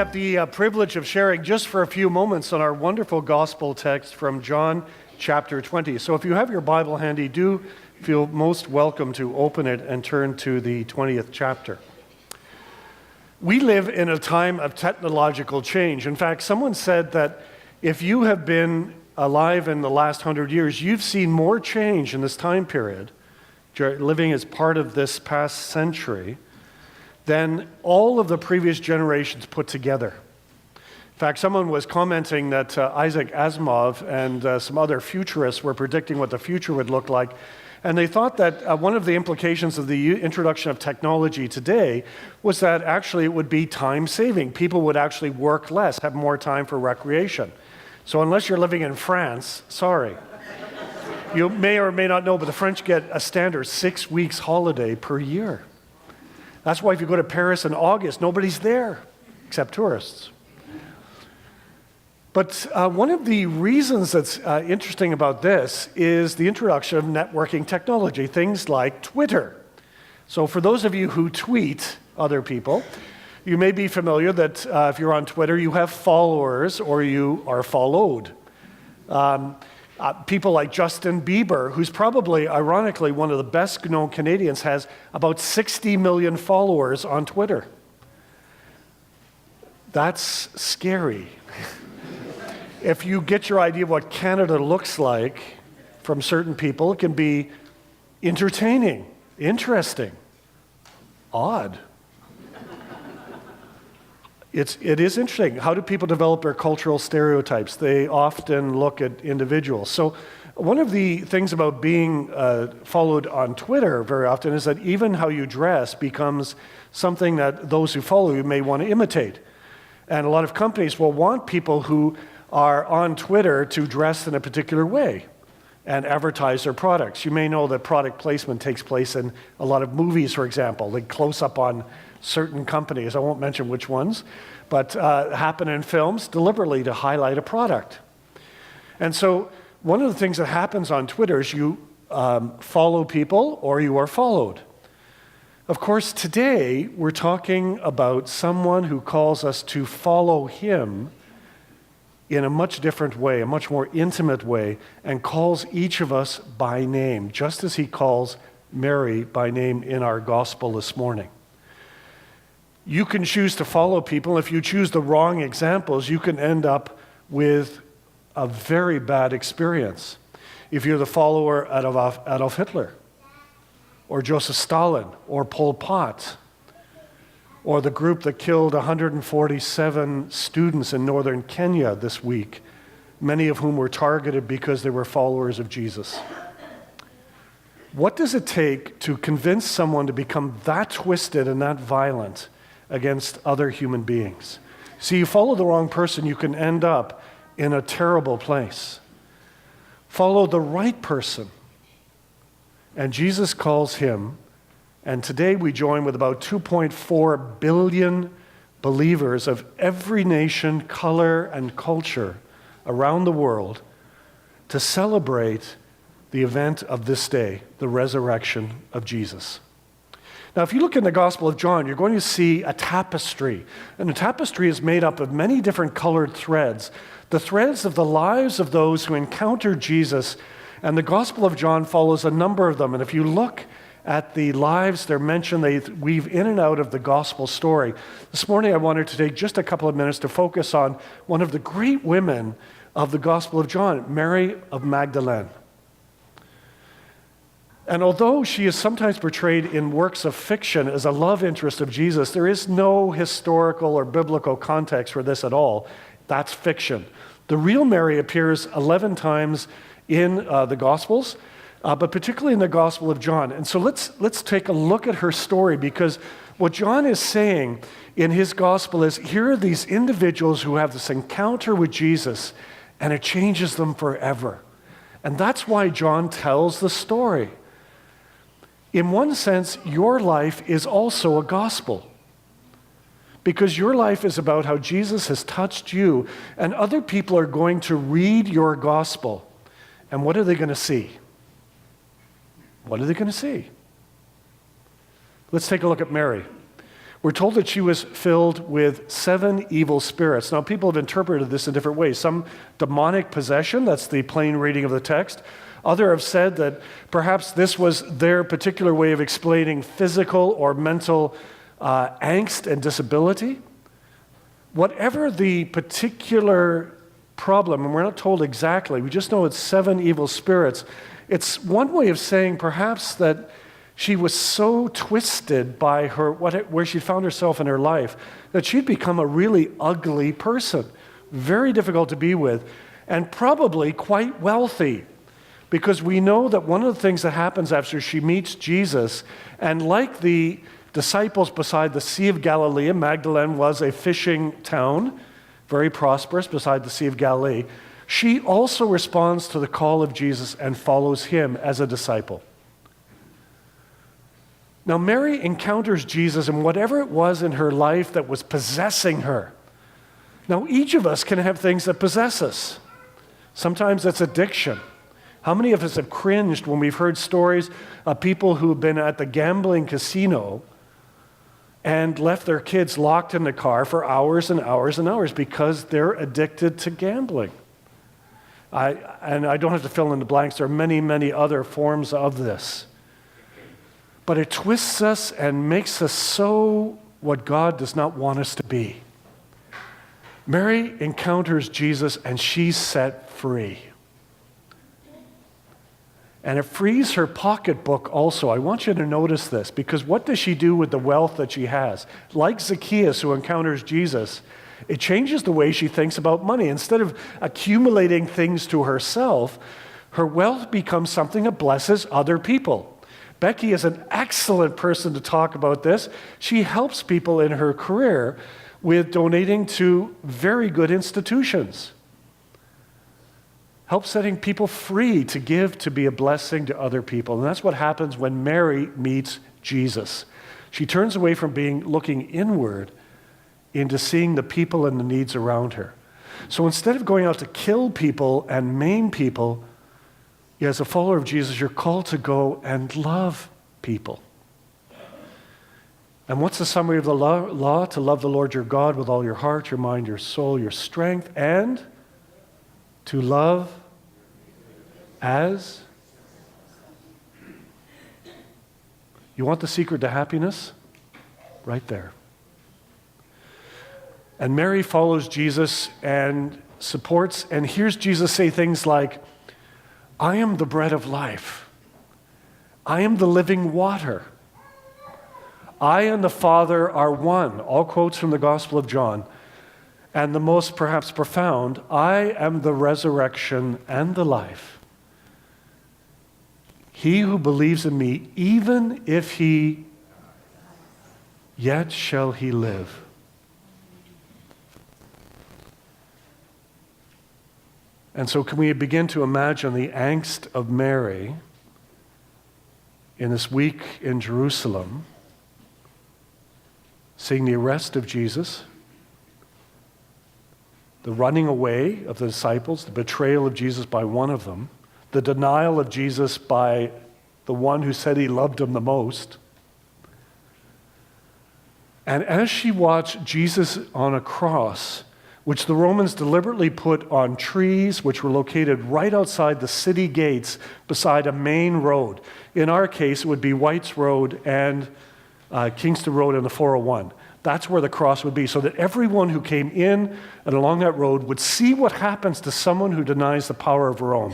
have the privilege of sharing just for a few moments on our wonderful gospel text from John chapter 20. So if you have your Bible handy, do feel most welcome to open it and turn to the 20th chapter. We live in a time of technological change. In fact, someone said that if you have been alive in the last 100 years, you've seen more change in this time period, living as part of this past century, than all of the previous generations put together. In fact, someone was commenting that Isaac Asimov and some other futurists were predicting what the future would look like, and they thought that one of the implications of the introduction of technology today was that actually it would be time-saving. People would actually work less, have more time for recreation. So unless you're living in France, sorry. You may or may not know, but the French get a standard 6 weeks holiday per year. That's why if you go to Paris in August, nobody's there except tourists. But one of the reasons that's interesting about this is the introduction of networking technology, things like Twitter. So for those of you who tweet other people, you may be familiar that if you're on Twitter, you have followers or you are followed. People like Justin Bieber, who's probably, ironically, one of the best-known Canadians, has about 60 million followers on Twitter. That's scary. If you get your idea of what Canada looks like from certain people, it can be entertaining, interesting, odd. It is interesting. How do people develop their cultural stereotypes? They often look at individuals. So one of the things about being followed on Twitter very often is that even how you dress becomes something that those who follow you may want to imitate. And a lot of companies will want people who are on Twitter to dress in a particular way and advertise their products. You may know that product placement takes place in a lot of movies, for example. They close up on certain companies, I won't mention which ones, but happen in films deliberately to highlight a product. And so one of the things that happens on Twitter is you follow people or you are followed. Of course, today we're talking about someone who calls us to follow him in a much different way, a much more intimate way, and calls each of us by name, just as he calls Mary by name in our gospel this morning. You can choose to follow people. If you choose the wrong examples, you can end up with a very bad experience. If you're the follower of Adolf Hitler, or Joseph Stalin, or Pol Pot, or the group that killed 147 students in northern Kenya this week, many of whom were targeted because they were followers of Jesus. What does it take to convince someone to become that twisted and that violent against other human beings? See, you follow the wrong person, you can end up in a terrible place. Follow the right person, and Jesus calls him, and today we join with about 2.4 billion believers of every nation, color, and culture around the world to celebrate the event of this day, the resurrection of Jesus. Now, if you look in the Gospel of John, you're going to see a tapestry. And the tapestry is made up of many different colored threads, the threads of the lives of those who encountered Jesus. And the Gospel of John follows a number of them. And if you look at the lives they're mentioned, they weave in and out of the Gospel story. This morning, I wanted to take just a couple of minutes to focus on one of the great women of the Gospel of John, Mary of Magdalene. And although she is sometimes portrayed in works of fiction as a love interest of Jesus, there is no historical or biblical context for this at all. That's fiction. The real Mary appears 11 times in the Gospels, but particularly in the Gospel of John. And so let's take a look at her story, because what John is saying in his Gospel is, here are these individuals who have this encounter with Jesus, and it changes them forever. And that's why John tells the story. In one sense, your life is also a gospel, because your life is about how Jesus has touched you, and other people are going to read your gospel. And what are they going to see? What are they going to see? Let's take a look at Mary. We're told that she was filled with 7 evil spirits. Now, people have interpreted this in different ways. Some demonic possession, that's the plain reading of the text. Others have said that perhaps this was their particular way of explaining physical or mental angst and disability. Whatever the particular problem, and we're not told exactly, we just know it's 7 evil spirits. It's one way of saying perhaps that she was so twisted by where she found herself in her life that she'd become a really ugly person, very difficult to be with, and probably quite wealthy. Because we know that one of the things that happens after she meets Jesus, and like the disciples beside the Sea of Galilee, Magdalene was a fishing town, very prosperous beside the Sea of Galilee, she also responds to the call of Jesus and follows him as a disciple. Now, Mary encounters Jesus in whatever it was in her life that was possessing her. Now, each of us can have things that possess us. Sometimes it's addiction. How many of us have cringed when we've heard stories of people who've been at the gambling casino and left their kids locked in the car for hours and hours and hours because they're addicted to gambling? I don't have to fill in the blanks. There are many, many other forms of this. But it twists us and makes us so what God does not want us to be. Mary encounters Jesus and she's set free. And it frees her pocketbook also. I want you to notice this, because what does she do with the wealth that she has? Like Zacchaeus, who encounters Jesus, it changes the way she thinks about money. Instead of accumulating things to herself, her wealth becomes something that blesses other people. Becky is an excellent person to talk about this. She helps people in her career with donating to very good institutions. Helps setting people free to give, to be a blessing to other people. And that's what happens when Mary meets Jesus. She turns away from looking inward into seeing the people and the needs around her. So instead of going out to kill people and maim people, as a follower of Jesus, you're called to go and love people. And what's the summary of the law? To love the Lord your God with all your heart, your mind, your soul, your strength, and to love as. You want the secret to happiness? Right there. And Mary follows Jesus and supports and hears Jesus say things like, I am the bread of life. I am the living water. I and the Father are one. All quotes from the Gospel of John. And the most perhaps profound, I am the resurrection and the life. He who believes in me, even if he, yet shall he live. And so can we begin to imagine the angst of Mary in this week in Jerusalem, seeing the arrest of Jesus, the running away of the disciples, the betrayal of Jesus by one of them, the denial of Jesus by the one who said he loved him the most. And as she watched Jesus on a cross, which the Romans deliberately put on trees, which were located right outside the city gates beside a main road. In our case, it would be White's Road and Kingston Road and the 401. That's where the cross would be, so that everyone who came in and along that road would see what happens to someone who denies the power of Rome.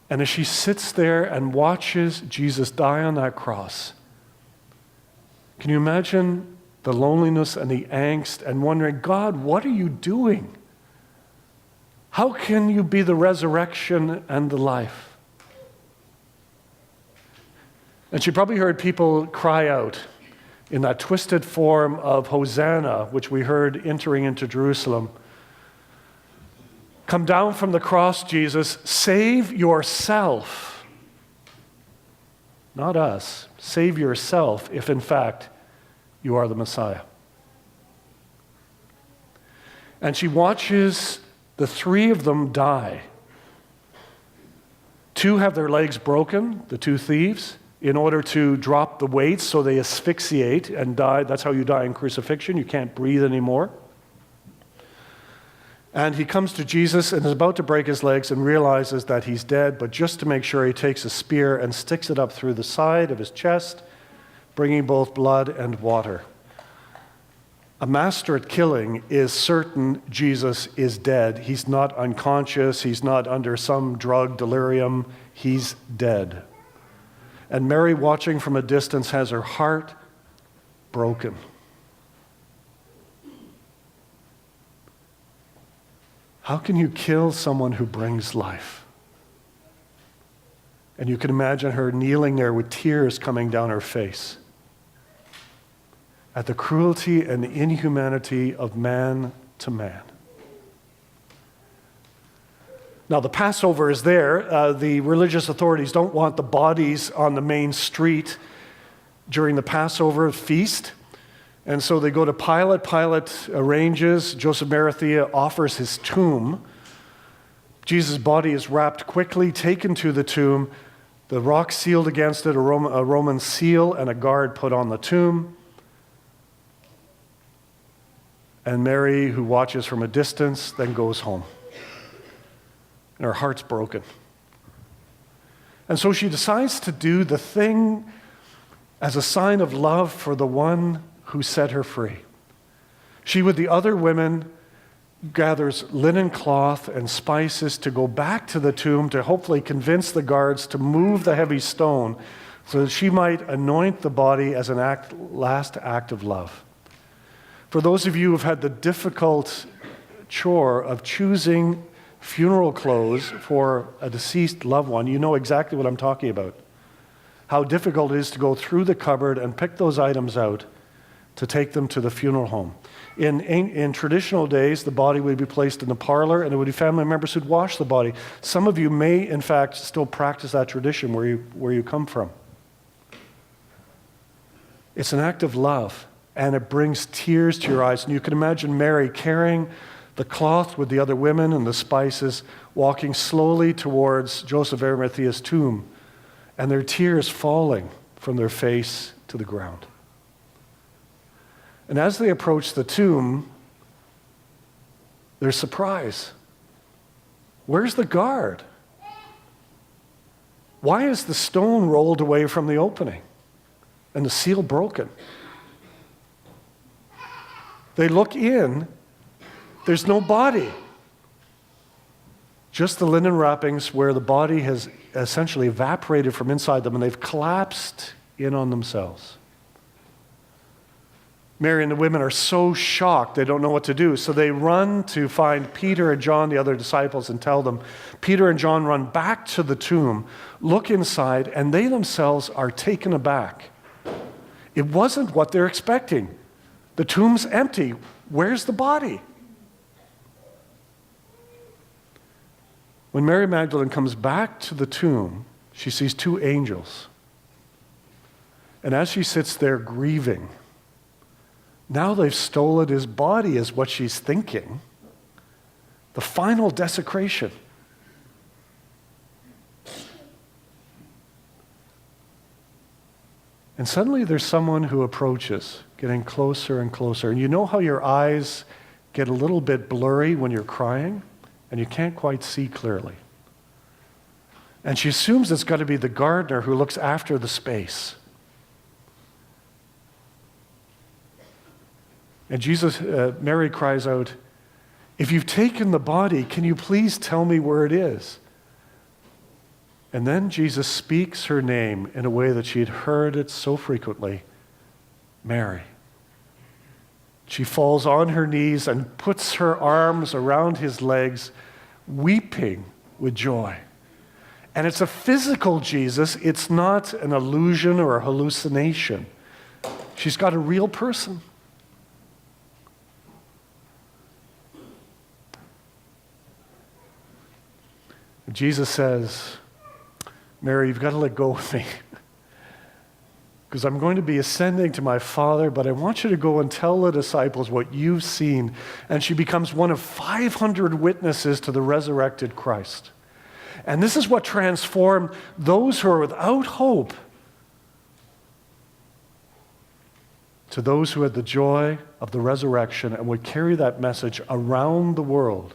And as she sits there and watches Jesus die on that cross, can you imagine the loneliness and the angst and wondering, God, what are you doing? How can you be the resurrection and the life? And she probably heard people cry out in that twisted form of Hosanna, which we heard entering into Jerusalem. Come down from the cross, Jesus. Save yourself. Not us. Save yourself if, in fact, you are the Messiah. And she watches the 3 of them die. 2 have their legs broken, the 2 thieves. in order to drop the weights so they asphyxiate and die. That's how you die in crucifixion. You can't breathe anymore. And he comes to Jesus and is about to break his legs and realizes that he's dead, but just to make sure, he takes a spear and sticks it up through the side of his chest, bringing both blood and water. A master at killing is certain Jesus is dead. He's not unconscious. He's not under some drug delirium. He's dead. And Mary, watching from a distance, has her heart broken. How can you kill someone who brings life? And you can imagine her kneeling there with tears coming down her face at the cruelty and the inhumanity of man to man. Now, the Passover is there. The religious authorities don't want the bodies on the main street during the Passover feast. And so they go to Pilate. Pilate arranges. Joseph Arimathea offers his tomb. Jesus' body is wrapped quickly, taken to the tomb. The rock sealed against it, a Roman seal, and a guard put on the tomb. And Mary, who watches from a distance, then goes home. And her heart's broken. And so she decides to do the thing as a sign of love for the one who set her free. She, with the other women, gathers linen cloth and spices to go back to the tomb to hopefully convince the guards to move the heavy stone so that she might anoint the body as an last act of love. For those of you who have had the difficult chore of choosing funeral clothes for a deceased loved one, you know exactly what I'm talking about. How difficult it is to go through the cupboard and pick those items out to take them to the funeral home. In traditional days, the body would be placed in the parlor, and it would be family members who'd wash the body. Some of you may, in fact, still practice that tradition where you come from. It's an act of love, and it brings tears to your eyes. And you can imagine Mary carrying the cloth with the other women and the spices, walking slowly towards Joseph Arimathea's tomb, and their tears falling from their face to the ground. And as they approach the tomb, they're surprised. Where's the guard? Why is the stone rolled away from the opening and the seal broken? They look in. There's no body. Just the linen wrappings where the body has essentially evaporated from inside them and they've collapsed in on themselves. Mary and the women are so shocked they don't know what to do. So they run to find Peter and John, the other disciples, and tell them. Peter and John run back to the tomb, look inside, and they themselves are taken aback. It wasn't what they're expecting. The tomb's empty. Where's the body? When Mary Magdalene comes back to the tomb, she sees two angels. And as she sits there grieving, now they've stolen his body, is what she's thinking. The final desecration. And suddenly there's someone who approaches, getting closer and closer. And you know how your eyes get a little bit blurry when you're crying, and you can't quite see clearly. And she assumes it's got to be the gardener who looks after the space. And Mary cries out, "If you've taken the body, can you please tell me where it is?" And then Jesus speaks her name in a way that she had heard it so frequently, Mary. She falls on her knees and puts her arms around his legs, weeping with joy. And it's a physical Jesus. It's not an illusion or a hallucination. She's got a real person. Jesus says, "Mary, you've got to let go of me because I'm going to be ascending to my Father, but I want you to go and tell the disciples what you've seen." And she becomes one of 500 witnesses to the resurrected Christ. And this is what transformed those who are without hope to those who had the joy of the resurrection and would carry that message around the world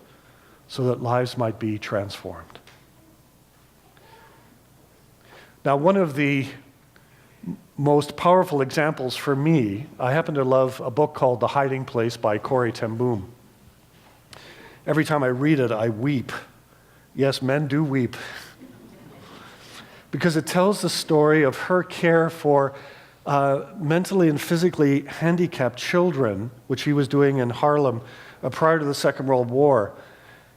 so that lives might be transformed. Now, one of the most powerful examples for me, I happen to love a book called The Hiding Place by Corrie ten Boom. Every time I read it, I weep. Yes, men do weep. Because it tells the story of her care for mentally and physically handicapped children, which he was doing in Haarlem prior to the Second World War.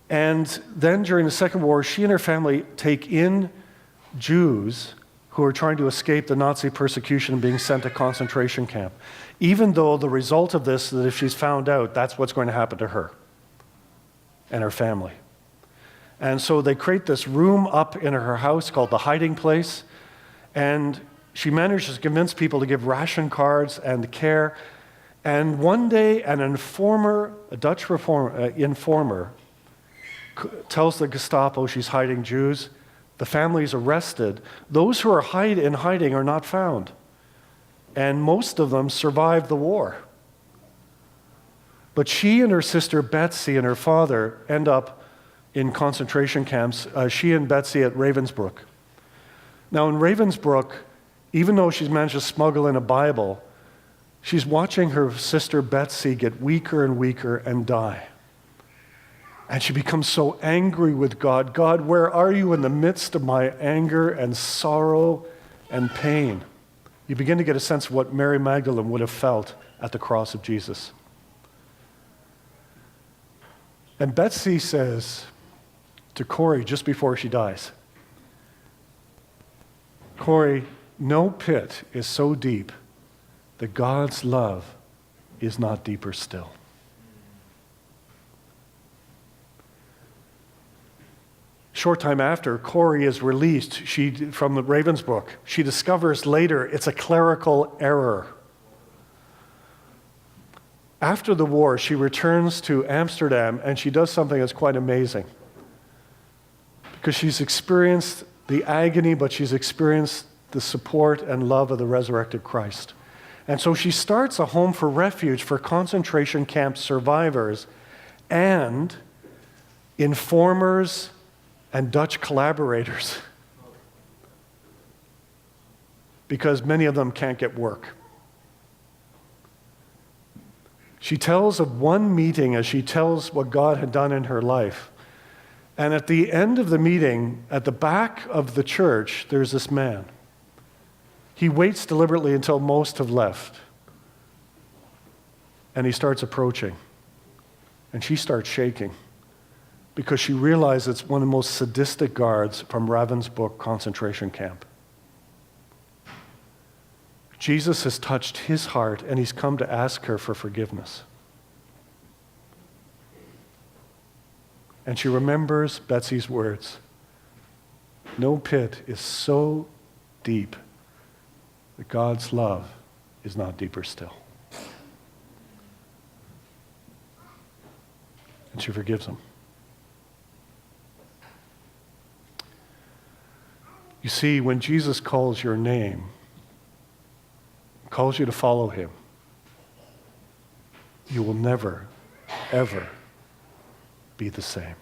And then during the Second War, she and her family take in Jews who are trying to escape the Nazi persecution and being sent to concentration camp, even though the result of this is that if she's found out, that's what's going to happen to her and her family. And so they create this room up in her house called the Hiding Place, and she manages to convince people to give ration cards and care. And one day, an informer, a Dutch informer, tells the Gestapo she's hiding Jews. The family is arrested. Those who are in hiding are not found. And most of them survived the war. But she and her sister Betsy and her father end up in concentration camps, she and Betsy at Ravensbrück. Now in Ravensbrück, even though she's managed to smuggle in a Bible, she's watching her sister Betsy get weaker and weaker and die. And she becomes so angry with God. God, where are you in the midst of my anger and sorrow and pain? You begin to get a sense of what Mary Magdalene would have felt at the cross of Jesus. And Betsy says to Corrie just before she dies, Corrie, no pit is so deep that God's love is not deeper still. Short time after, Corrie is released from the Ravensbrück. She discovers later it's a clerical error. After the war, she returns to Amsterdam and she does something that's quite amazing. Because she's experienced the agony, but she's experienced the support and love of the resurrected Christ. And so she starts a home for refuge for concentration camp survivors and informers and Dutch collaborators, because many of them can't get work. She tells of one meeting as she tells what God had done in her life. And at the end of the meeting, at the back of the church, there's this man. He waits deliberately until most have left. And he starts approaching. And she starts shaking, because she realized it's one of the most sadistic guards from Ravensbrück concentration camp. Jesus has touched his heart, and he's come to ask her for forgiveness. And she remembers Betsy's words, no pit is so deep that God's love is not deeper still. And she forgives him. You see, when Jesus calls your name, calls you to follow him, you will never, ever be the same.